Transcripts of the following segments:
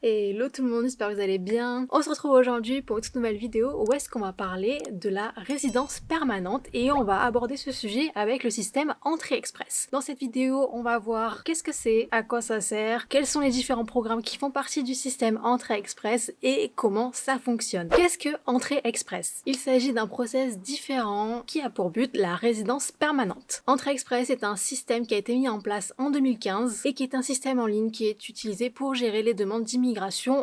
Hello tout le monde, j'espère que vous allez bien. On se retrouve aujourd'hui pour une toute nouvelle vidéo où est-ce qu'on va parler de la résidence permanente et on va aborder ce sujet avec le système Entrée Express. Dans cette vidéo, on va voir qu'est-ce que c'est, à quoi ça sert, quels sont les différents programmes qui font partie du système Entrée Express et comment ça fonctionne. Qu'est-ce que Entrée Express? Il s'agit d'un process différent qui a pour but la résidence permanente. Entrée Express est un système qui a été mis en place en 2015 et qui est un système en ligne qui est utilisé pour gérer les demandes d'immigration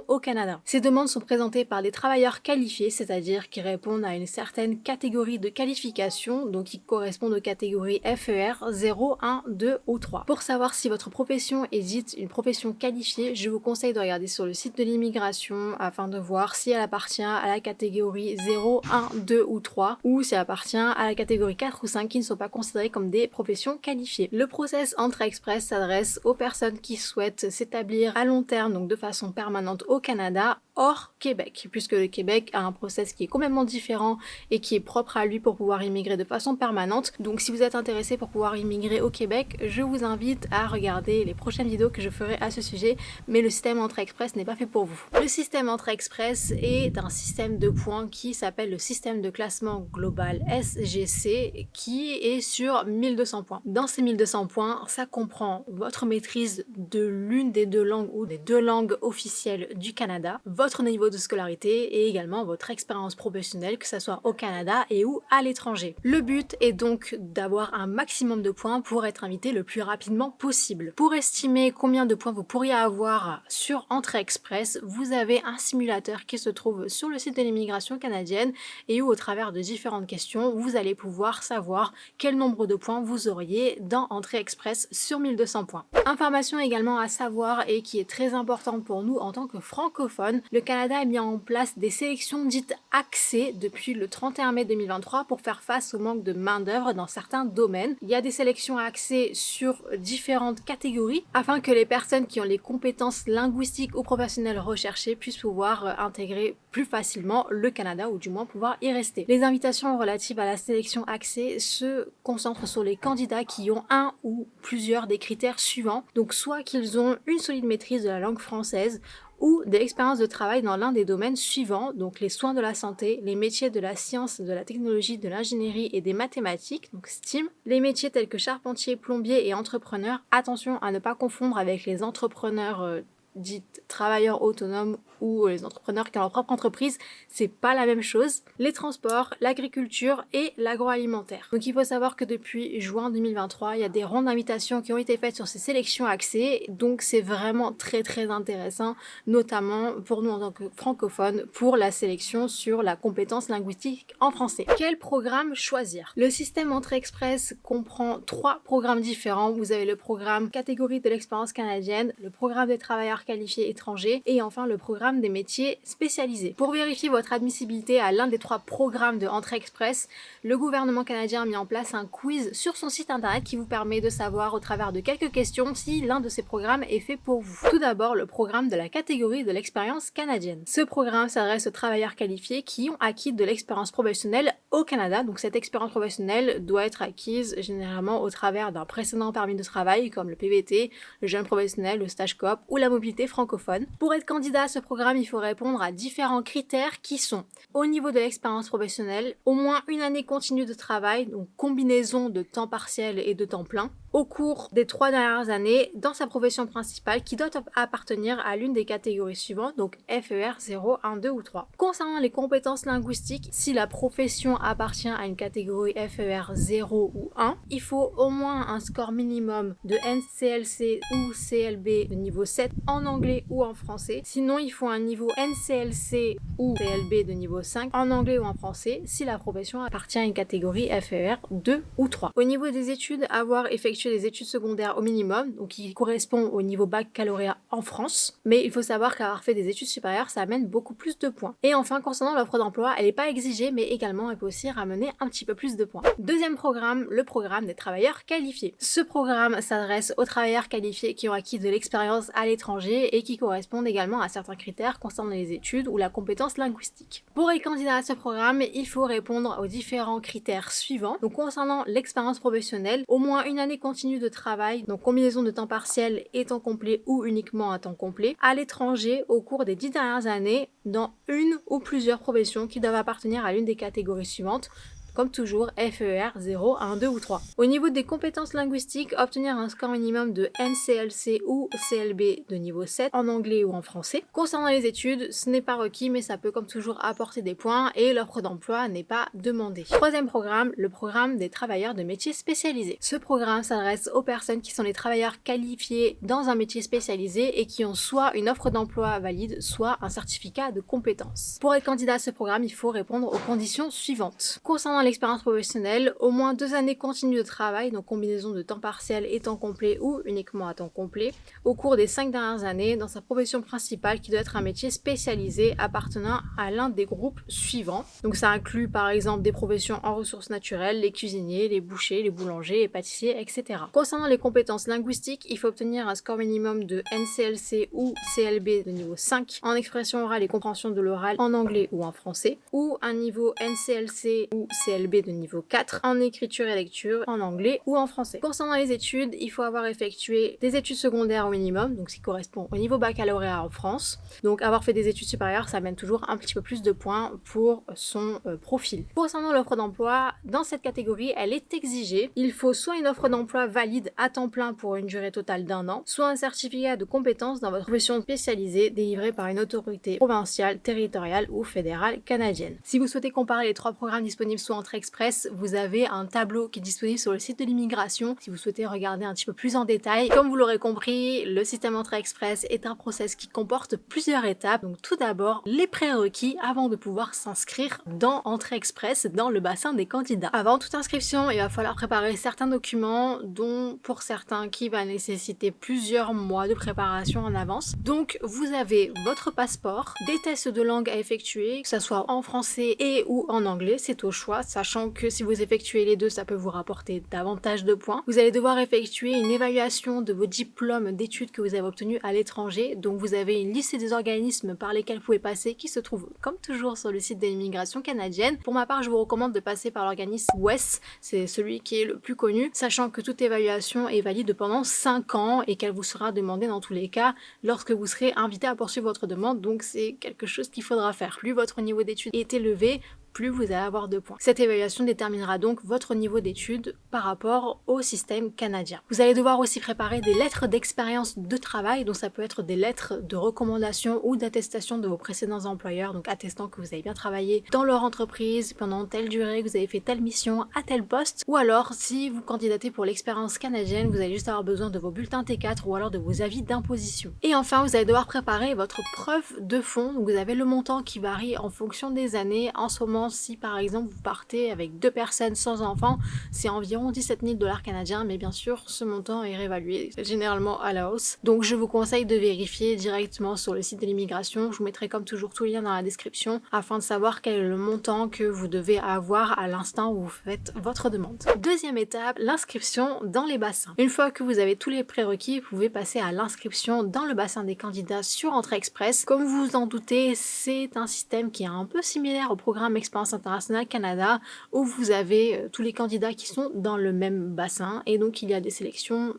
au Canada. Ces demandes sont présentées par des travailleurs qualifiés, c'est-à-dire qui répondent à une certaine catégorie de qualification, donc qui correspondent aux catégories FER 0, 1, 2 ou 3. Pour savoir si votre profession est dite une profession qualifiée, je vous conseille de regarder sur le site de l'immigration afin de voir si elle appartient à la catégorie 0, 1, 2 ou 3 ou si elle appartient à la catégorie 4 ou 5 qui ne sont pas considérées comme des professions qualifiées. Le process Entrée Express s'adresse aux personnes qui souhaitent s'établir à long terme, donc de façon permanente au Canada, hors Québec, puisque le Québec a un process qui est complètement différent et qui est propre à lui pour pouvoir immigrer de façon permanente. Donc si vous êtes intéressé pour pouvoir immigrer au Québec, je vous invite à regarder les prochaines vidéos que je ferai à ce sujet, mais le système Entrée Express n'est pas fait pour vous. Le système Entrée Express est un système de points qui s'appelle le système de classement global SGC, qui est sur 1200 points. Dans ces 1200 points, ça comprend votre maîtrise de l'une des deux langues ou des deux langues officielles du Canada, votre niveau de scolarité et également votre expérience professionnelle, que ce soit au Canada et ou à l'étranger. Le but est donc d'avoir un maximum de points pour être invité le plus rapidement possible. Pour estimer combien de points vous pourriez avoir sur Entrée Express, vous avez un simulateur qui se trouve sur le site de l'immigration canadienne et où au travers de différentes questions, vous allez pouvoir savoir quel nombre de points vous auriez dans Entrée Express sur 1200 points. Information également à savoir et qui est très importante pour nous en tant que francophones, le Canada a mis en place des sélections dites axées depuis le 31 mai 2023 pour faire face au manque de main-d'œuvre dans certains domaines. Il y a des sélections axées sur différentes catégories afin que les personnes qui ont les compétences linguistiques ou professionnelles recherchées puissent pouvoir intégrer plus facilement le Canada ou du moins pouvoir y rester. Les invitations relatives à la sélection axée se concentrent sur les candidats qui ont un ou plusieurs des critères suivants, donc soit qu'ils ont une solide maîtrise de la langue française ou de l'expérience de travail dans l'un des domaines suivants, donc les soins de la santé, les métiers de la science, de la technologie, de l'ingénierie et des mathématiques, donc STEAM, les métiers tels que charpentier, plombier et entrepreneur. Attention à ne pas confondre avec les entrepreneurs dites travailleurs autonomes ou les entrepreneurs qui ont leur propre entreprise, c'est pas la même chose. Les transports, l'agriculture et l'agroalimentaire. Donc il faut savoir que depuis juin 2023, il y a des rondes d'invitation qui ont été faites sur ces sélections axées, donc c'est vraiment très intéressant, notamment pour nous en tant que francophones, pour la sélection sur la compétence linguistique en français. Quel programme choisir? Le système Entrée Express comprend 3 programmes différents. Vous avez le programme catégorie de l'expérience canadienne, le programme des travailleurs qualifiés étrangers et enfin le programme des métiers spécialisés. Pour vérifier votre admissibilité à l'un des 3 programmes de Entrée Express, le gouvernement canadien a mis en place un quiz sur son site internet qui vous permet de savoir au travers de quelques questions si l'un de ces programmes est fait pour vous. Tout d'abord, le programme de la catégorie de l'expérience canadienne. Ce programme s'adresse aux travailleurs qualifiés qui ont acquis de l'expérience professionnelle au Canada. Donc cette expérience professionnelle doit être acquise généralement au travers d'un précédent permis de travail comme le PVT, le jeune professionnel, le stage coop ou la mobilité francophone. Pour être candidat à ce programme, il faut répondre à différents critères qui sont au niveau de l'expérience professionnelle, au moins une année continue de travail, donc combinaison de temps partiel et de temps plein, au cours des 3 dernières années dans sa profession principale qui doit appartenir à l'une des catégories suivantes, donc FER 0, 1, 2 ou 3. Concernant les compétences linguistiques, si la profession appartient à une catégorie FER 0 ou 1, il faut au moins un score minimum de NCLC ou CLB de niveau 7 en anglais ou en français. Sinon, il faut un niveau NCLC ou CLB de niveau 5 en anglais ou en français si la profession appartient à une catégorie FER 2 ou 3. Au niveau des études, avoir effectué des études secondaires au minimum, donc qui correspond au niveau baccalauréat en France, mais il faut savoir qu'avoir fait des études supérieures, ça amène beaucoup plus de points. Et enfin, concernant l'offre d'emploi, elle n'est pas exigée, mais également elle peut aussi ramener un petit peu plus de points. Deuxième programme, le programme des travailleurs qualifiés. Ce programme s'adresse aux travailleurs qualifiés qui ont acquis de l'expérience à l'étranger et qui correspondent également à certains critères concernant les études ou la compétence linguistique. Pour être candidat à ce programme, il faut répondre aux différents critères suivants. Donc concernant l'expérience professionnelle, au moins une année continue de travail, donc combinaison de temps partiel et temps complet ou uniquement à temps complet, à l'étranger au cours des 10 dernières années dans une ou plusieurs professions qui doivent appartenir à l'une des catégories suivantes. Comme toujours, FER 0, 1, 2 ou 3. Au niveau des compétences linguistiques, obtenir un score minimum de NCLC ou CLB de niveau 7 en anglais ou en français. Concernant les études, ce n'est pas requis, mais ça peut comme toujours apporter des points et l'offre d'emploi n'est pas demandée. Troisième programme, le programme des travailleurs de métiers spécialisés. Ce programme s'adresse aux personnes qui sont des travailleurs qualifiés dans un métier spécialisé et qui ont soit une offre d'emploi valide, soit un certificat de compétences. Pour être candidat à ce programme, il faut répondre aux conditions suivantes. Concernant l'expérience professionnelle, au moins 2 années continues de travail, donc combinaison de temps partiel et temps complet ou uniquement à temps complet, au cours des 5 dernières années dans sa profession principale qui doit être un métier spécialisé appartenant à l'un des groupes suivants. Donc ça inclut par exemple des professions en ressources naturelles, les cuisiniers, les bouchers, les boulangers, les pâtissiers, etc. Concernant les compétences linguistiques, il faut obtenir un score minimum de NCLC ou CLB de niveau 5 en expression orale et compréhension de l'oral en anglais ou en français, ou un niveau NCLC ou CLB de niveau 4 en écriture et lecture en anglais ou en français. Concernant les études, il faut avoir effectué des études secondaires au minimum, donc ce qui correspond au niveau baccalauréat en France. Donc avoir fait des études supérieures, ça amène toujours un petit peu plus de points pour son profil. Concernant l'offre d'emploi, dans cette catégorie, elle est exigée. Il faut soit une offre d'emploi valide à temps plein pour une durée totale d'1 an, soit un certificat de compétence dans votre profession spécialisée délivré par une autorité provinciale, territoriale ou fédérale canadienne. Si vous souhaitez comparer les 3 programmes disponibles sous Entrée Express, vous avez un tableau qui est disponible sur le site de l'immigration si vous souhaitez regarder un petit peu plus en détail. Comme vous l'aurez compris, le système Entrée Express est un process qui comporte plusieurs étapes. Donc tout d'abord, les prérequis avant de pouvoir s'inscrire dans Entrée Express, dans le bassin des candidats. Avant toute inscription, il va falloir préparer certains documents, dont pour certains qui va nécessiter plusieurs mois de préparation en avance. Donc vous avez votre passeport, des tests de langue à effectuer, que ce soit en français et ou en anglais, c'est au choix, sachant que si vous effectuez les deux, ça peut vous rapporter davantage de points. Vous allez devoir effectuer une évaluation de vos diplômes d'études que vous avez obtenus à l'étranger, donc vous avez une liste des organismes par lesquels vous pouvez passer qui se trouve comme toujours sur le site de l'immigration canadienne. Pour ma part, je vous recommande de passer par l'organisme WES, c'est celui qui est le plus connu, sachant que toute évaluation est valide pendant 5 ans et qu'elle vous sera demandée dans tous les cas lorsque vous serez invité à poursuivre votre demande, donc c'est quelque chose qu'il faudra faire. Plus votre niveau d'études est élevé, plus vous allez avoir de points. Cette évaluation déterminera donc votre niveau d'études par rapport au système canadien. Vous allez devoir aussi préparer des lettres d'expérience de travail, donc ça peut être des lettres de recommandation ou d'attestation de vos précédents employeurs, donc attestant que vous avez bien travaillé dans leur entreprise pendant telle durée, que vous avez fait telle mission à tel poste, ou alors si vous candidatez pour l'expérience canadienne, vous allez juste avoir besoin de vos bulletins T4 ou alors de vos avis d'imposition. Et enfin, vous allez devoir préparer votre preuve de fonds, donc vous avez le montant qui varie en fonction des années. En ce moment, si par exemple vous partez avec 2 personnes sans enfants, c'est environ 17 000 $ canadiens, mais bien sûr ce montant est réévalué généralement à la hausse. Donc je vous conseille de vérifier directement sur le site de l'immigration. Je vous mettrai comme toujours tous les liens dans la description afin de savoir quel est le montant que vous devez avoir à l'instant où vous faites votre demande. Deuxième étape, l'inscription dans les bassins. Une fois que vous avez tous les prérequis, vous pouvez passer à l'inscription dans le bassin des candidats sur Entrée Express. Comme vous vous en doutez, c'est un système qui est un peu similaire au programme Expérience Internationale Canada où vous avez tous les candidats qui sont dans le même bassin et donc il y a des sélections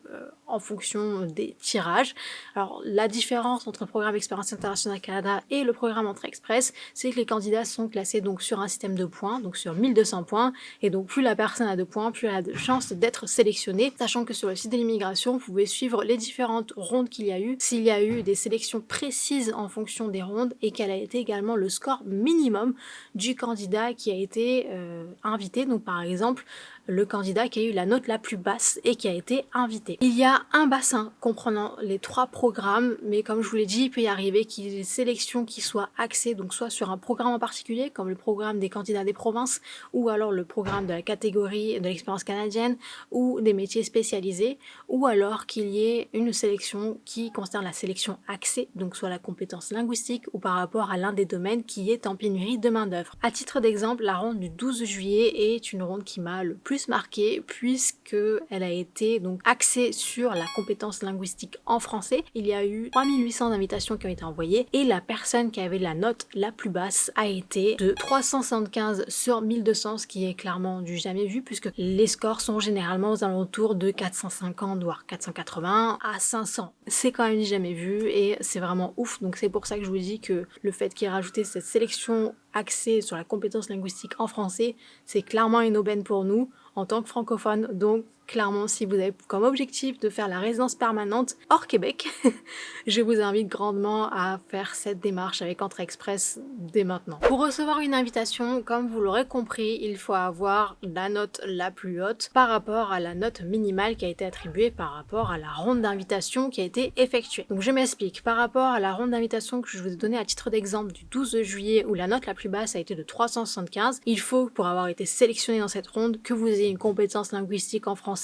en fonction des tirages. Alors la différence entre le programme Expérience Internationale Canada et le programme Entrée Express, c'est que les candidats sont classés donc sur un système de points, donc sur 1200 points, et donc plus la personne a de points, plus elle a de chances d'être sélectionnée, sachant que sur le site de l'immigration, vous pouvez suivre les différentes rondes qu'il y a eu, s'il y a eu des sélections précises en fonction des rondes, et quel a été également le score minimum du candidat qui a été invité. Donc par exemple, le candidat qui a eu la note la plus basse et qui a été invité. Il y a un bassin comprenant les 3 programmes, mais comme je vous l'ai dit, il peut y arriver qu'il y ait des sélections qui soient axées, donc soit sur un programme en particulier, comme le programme des candidats des provinces, ou alors le programme de la catégorie de l'expérience canadienne, ou des métiers spécialisés, ou alors qu'il y ait une sélection qui concerne la sélection axée, donc soit la compétence linguistique, ou par rapport à l'un des domaines qui est en pénurie de main d'œuvre. À titre d'exemple, la ronde du 12 juillet est une ronde qui m'a le plus plus marquée puisque elle a été donc axée sur la compétence linguistique en français. Il y a eu 3800 invitations qui ont été envoyées et la personne qui avait la note la plus basse a été de 375 sur 1200, ce qui est clairement du jamais vu puisque les scores sont généralement aux alentours de 450 voire 480 à 500. C'est quand même du jamais vu et c'est vraiment ouf, donc c'est pour ça que je vous dis que le fait qu'il ait rajouté cette sélection axée sur la compétence linguistique en français, c'est clairement une aubaine pour nous en tant que francophones. Donc clairement, si vous avez comme objectif de faire la résidence permanente hors Québec, je vous invite grandement à faire cette démarche avec Entrée Express dès maintenant. Pour recevoir une invitation, comme vous l'aurez compris, il faut avoir la note la plus haute par rapport à la note minimale qui a été attribuée par rapport à la ronde d'invitation qui a été effectuée. Donc je m'explique, par rapport à la ronde d'invitation que je vous ai donnée à titre d'exemple du 12 juillet où la note la plus basse a été de 375, il faut, pour avoir été sélectionné dans cette ronde, que vous ayez une compétence linguistique en français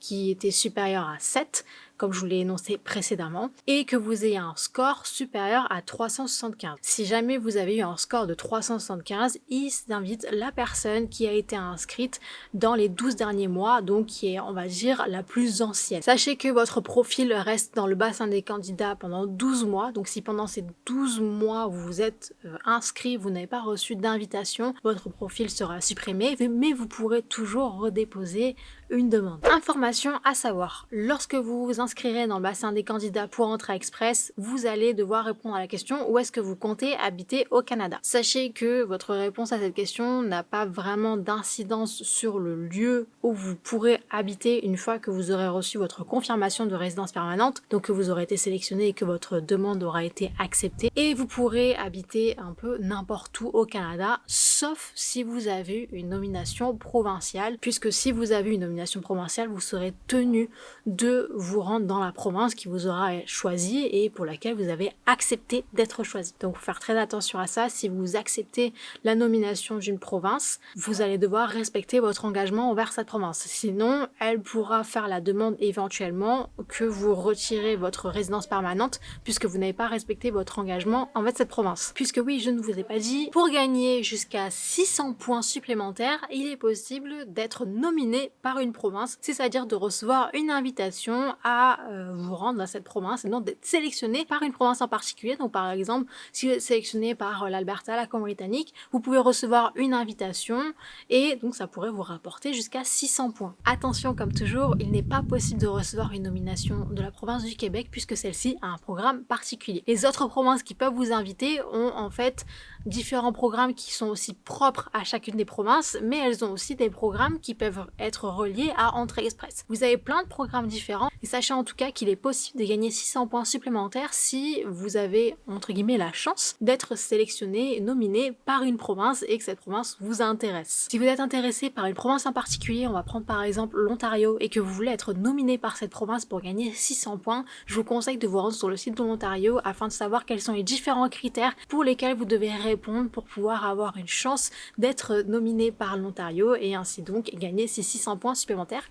qui était supérieure à 7, comme je vous l'ai énoncé précédemment, et que vous ayez un score supérieur à 375. Si jamais vous avez eu un score de 375, il invite la personne qui a été inscrite dans les 12 derniers mois, donc qui est, on va dire, la plus ancienne. Sachez que votre profil reste dans le bassin des candidats pendant 12 mois, donc si pendant ces 12 mois vous vous êtes inscrit, vous n'avez pas reçu d'invitation, votre profil sera supprimé, mais vous pourrez toujours redéposer une demande. Information à savoir, lorsque vous vous inscrirez dans le bassin des candidats pour Entrée Express, vous allez devoir répondre à la question où est-ce que vous comptez habiter au Canada. Sachez que votre réponse à cette question n'a pas vraiment d'incidence sur le lieu où vous pourrez habiter une fois que vous aurez reçu votre confirmation de résidence permanente, donc que vous aurez été sélectionné et que votre demande aura été acceptée, et vous pourrez habiter un peu n'importe où au Canada, sauf si vous avez une nomination provinciale, puisque si vous avez une nomination provinciale, vous serez tenu de vous rendre dans la province qui vous aura choisi et pour laquelle vous avez accepté d'être choisi. Donc, faut faire très attention à ça. Si vous acceptez la nomination d'une province, vous allez devoir respecter votre engagement envers cette province. Sinon, elle pourra faire la demande éventuellement que vous retirez votre résidence permanente puisque vous n'avez pas respecté votre engagement envers cette province. Puisque oui, je ne vous ai pas dit, pour gagner jusqu'à 600 points supplémentaires, il est possible d'être nominé par une province, c'est-à-dire de recevoir une invitation à vous rendre dans cette province et donc d'être sélectionné par une province en particulier. Donc par exemple, si vous êtes sélectionné par l'Alberta, la Colombie-Britannique, vous pouvez recevoir une invitation et donc ça pourrait vous rapporter jusqu'à 600 points. Attention, comme toujours, il n'est pas possible de recevoir une nomination de la province du Québec puisque celle-ci a un programme particulier. Les autres provinces qui peuvent vous inviter ont en fait différents programmes qui sont aussi propres à chacune des provinces, mais elles ont aussi des programmes qui peuvent être reliés à Entrée Express. Vous avez plein de programmes différents et sachez en tout cas qu'il est possible de gagner 600 points supplémentaires si vous avez entre guillemets la chance d'être sélectionné, nominé par une province et que cette province vous intéresse. Si vous êtes intéressé par une province en particulier, on va prendre par exemple l'Ontario et que vous voulez être nominé par cette province pour gagner 600 points, je vous conseille de vous rendre sur le site de l'Ontario afin de savoir quels sont les différents critères pour lesquels vous devez répondre pour pouvoir avoir une chance d'être nominé par l'Ontario et ainsi donc gagner ces 600 points supplémentaires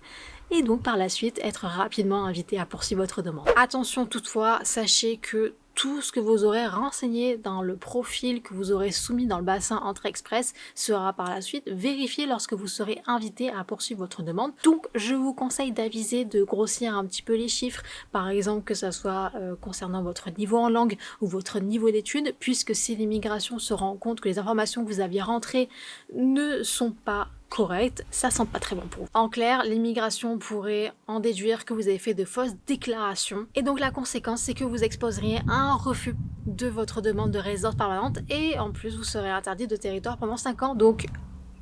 et donc par la suite être rapidement invité à poursuivre votre demande. Attention toutefois, sachez que tout ce que vous aurez renseigné dans le profil que vous aurez soumis dans le bassin Entrée Express sera par la suite vérifié lorsque vous serez invité à poursuivre votre demande. Donc je vous conseille d'aviser, de grossir un petit peu les chiffres, par exemple que ça soit concernant votre niveau en langue ou votre niveau d'études, puisque si l'immigration se rend compte que les informations que vous aviez rentrées ne sont pas correcte, ça sent pas très bon pour vous. En clair, l'immigration pourrait en déduire que vous avez fait de fausses déclarations et donc la conséquence c'est que vous exposeriez à un refus de votre demande de résidence permanente et en plus vous serez interdit de territoire pendant 5 ans. Donc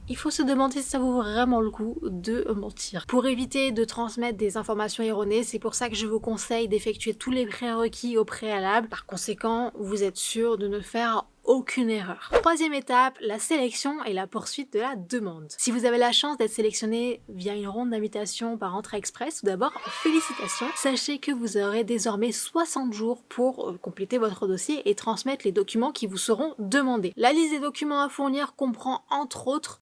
il faut se demander si ça vaut vraiment le coup de mentir. Pour éviter de transmettre des informations erronées, c'est pour ça que je vous conseille d'effectuer tous les prérequis au préalable. Par conséquent, vous êtes sûr de ne faire aucune erreur. Troisième étape, la sélection et la poursuite de la demande. Si vous avez la chance d'être sélectionné via une ronde d'invitation par Entrée Express, tout d'abord, félicitations. Sachez que vous aurez désormais 60 jours pour compléter votre dossier et transmettre les documents qui vous seront demandés. La liste des documents à fournir comprend entre autres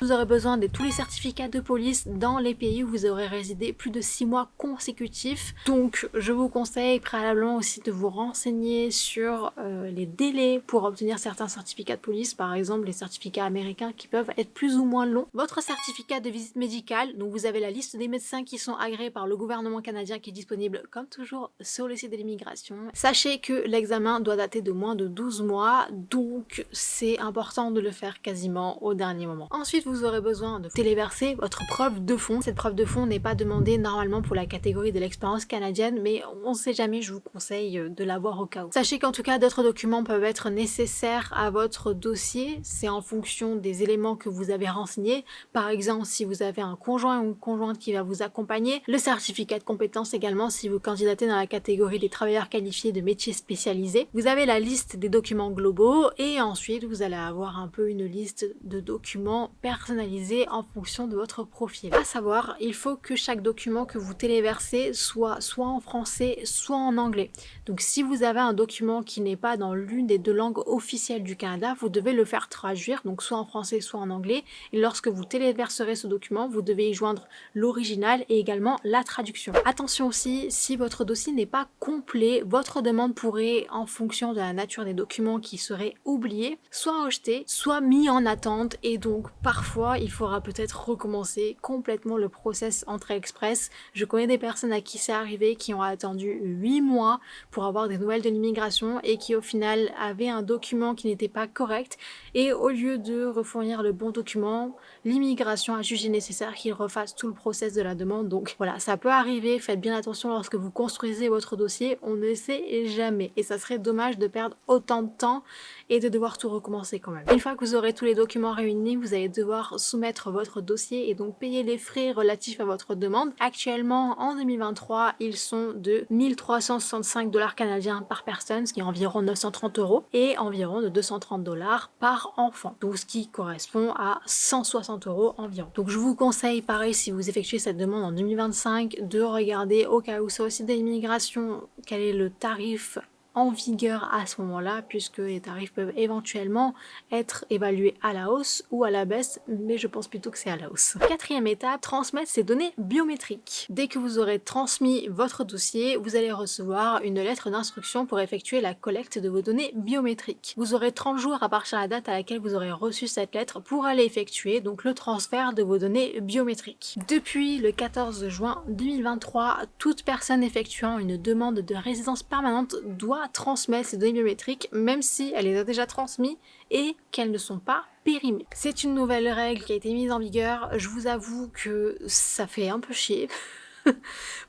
Vous aurez besoin de tous les certificats de police dans les pays où vous aurez résidé plus de 6 mois consécutifs. Donc je vous conseille préalablement aussi de vous renseigner sur les délais pour obtenir certains certificats de police, par exemple les certificats américains qui peuvent être plus ou moins longs. Votre certificat de visite médicale, donc vous avez la liste des médecins qui sont agréés par le gouvernement canadien qui est disponible comme toujours sur le site de l'immigration. Sachez que l'examen doit dater de moins de 12 mois, donc c'est important de le faire quasiment au dernier moment. Ensuite, vous aurez besoin de téléverser votre preuve de fond. Cette preuve de fond n'est pas demandée normalement pour la catégorie de l'expérience canadienne, mais on ne sait jamais, je vous conseille de l'avoir au cas où. Sachez qu'en tout cas, d'autres documents peuvent être nécessaires à votre dossier. C'est en fonction des éléments que vous avez renseignés. Par exemple, si vous avez un conjoint ou une conjointe qui va vous accompagner, le certificat de compétence également si vous candidatez dans la catégorie des travailleurs qualifiés de métiers spécialisés. Vous avez la liste des documents globaux et ensuite vous allez avoir un peu une liste de documents personnalisés en fonction de votre profil. À savoir, il faut que chaque document que vous téléversez soit en français, soit en anglais. Donc si vous avez un document qui n'est pas dans l'une des deux langues officielles du Canada, vous devez le faire traduire, donc soit en français, soit en anglais. Et lorsque vous téléverserez ce document, vous devez y joindre l'original et également la traduction. Attention aussi, si votre dossier n'est pas complet, votre demande pourrait, en fonction de la nature des documents qui seraient oubliés, soit rejeté, soit mis en attente et donc parfois il faudra peut-être recommencer complètement le process Entrée Express. Je connais des personnes à qui c'est arrivé qui ont attendu 8 mois pour avoir des nouvelles de l'immigration et qui au final avaient un document qui n'était pas correct et au lieu de refournir le bon document, l'immigration a jugé nécessaire qu'ils refassent tout le process de la demande. Donc voilà, ça peut arriver, faites bien attention lorsque vous construisez votre dossier, on ne sait jamais et ça serait dommage de perdre autant de temps et de devoir tout recommencer quand même. Une fois que vous aurez tous les documents réunis, vous allez devoir soumettre votre dossier et donc payer les frais relatifs à votre demande. Actuellement, en 2023, ils sont de 1365 $ canadiens par personne, ce qui est environ 930 € et environ de 230 $ par enfant, donc ce qui correspond à 160 € environ. Donc je vous conseille, pareil, si vous effectuez cette demande en 2025, de regarder au cas où c'est aussi de l'immigration, quel est le tarif en vigueur à ce moment-là, puisque les tarifs peuvent éventuellement être évalués à la hausse ou à la baisse, mais je pense plutôt que c'est à la hausse. Quatrième étape, transmettre ces données biométriques. Dès que vous aurez transmis votre dossier, vous allez recevoir une lettre d'instruction pour effectuer la collecte de vos données biométriques. Vous aurez 30 jours à partir de la date à laquelle vous aurez reçu cette lettre pour aller effectuer donc le transfert de vos données biométriques. Depuis le 14 juin 2023, toute personne effectuant une demande de résidence permanente doit transmettre ces données biométriques même si elle les a déjà transmises et qu'elles ne sont pas périmées. C'est une nouvelle règle qui a été mise en vigueur. Je vous avoue que ça fait un peu chier.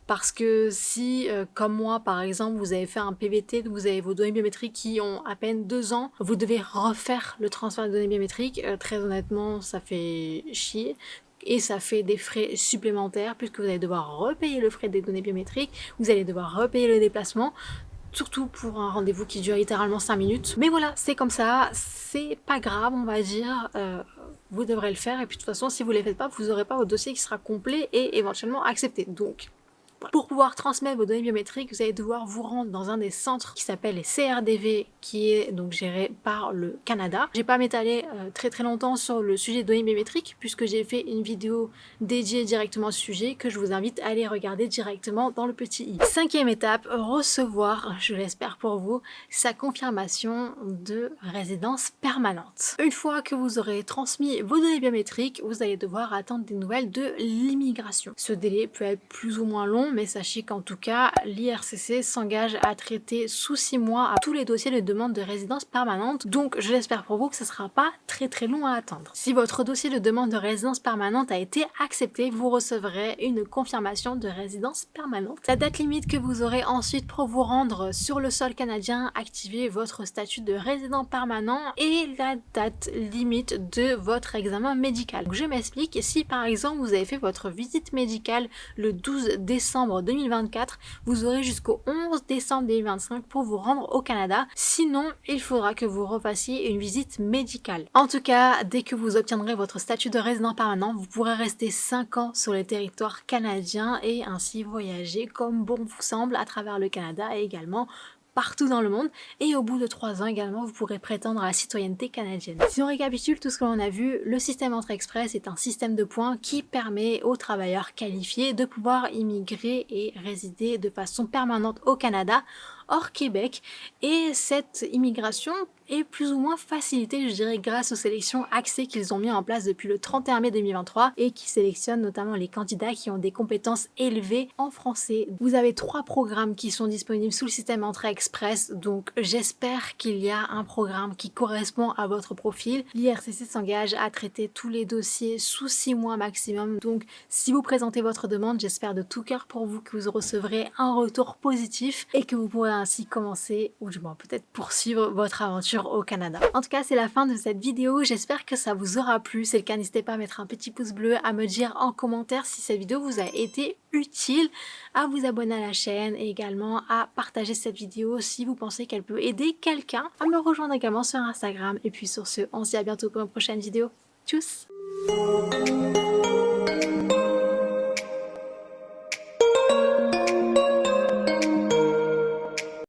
Parce que si, comme moi par exemple, vous avez fait un PVT, vous avez vos données biométriques qui ont à peine 2 ans, vous devez refaire le transfert de données biométriques, très honnêtement ça fait chier. Et ça fait des frais supplémentaires puisque vous allez devoir repayer le frais des données biométriques, vous allez devoir repayer le déplacement, surtout pour un rendez-vous qui dure littéralement 5 minutes. Mais voilà, c'est comme ça, c'est pas grave on va dire, vous devrez le faire et puis de toute façon si vous ne les faites pas, vous n'aurez pas votre dossier qui sera complet et éventuellement accepté. Donc pour pouvoir transmettre vos données biométriques, vous allez devoir vous rendre dans un des centres qui s'appelle les CRDV, qui est donc géré par le Canada. Je vais pas m'étaler très longtemps sur le sujet des données biométriques puisque j'ai fait une vidéo dédiée directement au sujet que je vous invite à aller regarder directement dans le petit i. Cinquième étape, recevoir, je l'espère pour vous, sa confirmation de résidence permanente. Une fois que vous aurez transmis vos données biométriques, vous allez devoir attendre des nouvelles de l'immigration. Ce délai peut être plus ou moins long, mais sachez qu'en tout cas, l'IRCC s'engage à traiter sous 6 mois à tous les dossiers de demande de résidence permanente, donc je l'espère pour vous que ce ne sera pas très long à attendre. Si votre dossier de demande de résidence permanente a été accepté, vous recevrez une confirmation de résidence permanente. La date limite que vous aurez ensuite pour vous rendre sur le sol canadien, activer votre statut de résident permanent et la date limite de votre examen médical. Donc je m'explique, si par exemple vous avez fait votre visite médicale le 12 décembre 2024, vous aurez jusqu'au 11 décembre 2025 pour vous rendre au Canada. Sinon, il faudra que vous refassiez une visite médicale. En tout cas, dès que vous obtiendrez votre statut de résident permanent, vous pourrez rester 5 ans sur le territoire canadien et ainsi voyager comme bon vous semble à travers le Canada et également partout dans le monde et au bout de 3 ans également, vous pourrez prétendre à la citoyenneté canadienne. Si on récapitule tout ce que l'on a vu, le système Entrée Express est un système de points qui permet aux travailleurs qualifiés de pouvoir immigrer et résider de façon permanente au Canada, hors Québec, et cette immigration est plus ou moins facilitée, je dirais, grâce aux sélections accès qu'ils ont mis en place depuis le 31 mai 2023 et qui sélectionnent notamment les candidats qui ont des compétences élevées en français. Vous avez 3 programmes qui sont disponibles sous le système Entrée Express, donc j'espère qu'il y a un programme qui correspond à votre profil. L'IRCC s'engage à traiter tous les dossiers sous 6 mois maximum, donc si vous présentez votre demande, j'espère de tout cœur pour vous que vous recevrez un retour positif et que vous pourrez ainsi commencer, ou du moins peut-être poursuivre votre aventure au Canada. En tout cas, c'est la fin de cette vidéo. J'espère que ça vous aura plu. Si c'est le cas, n'hésitez pas à mettre un petit pouce bleu, à me dire en commentaire si cette vidéo vous a été utile, à vous abonner à la chaîne et également à partager cette vidéo si vous pensez qu'elle peut aider quelqu'un, à me rejoindre également sur Instagram. Et puis sur ce, on se dit à bientôt pour une prochaine vidéo. Tchuss!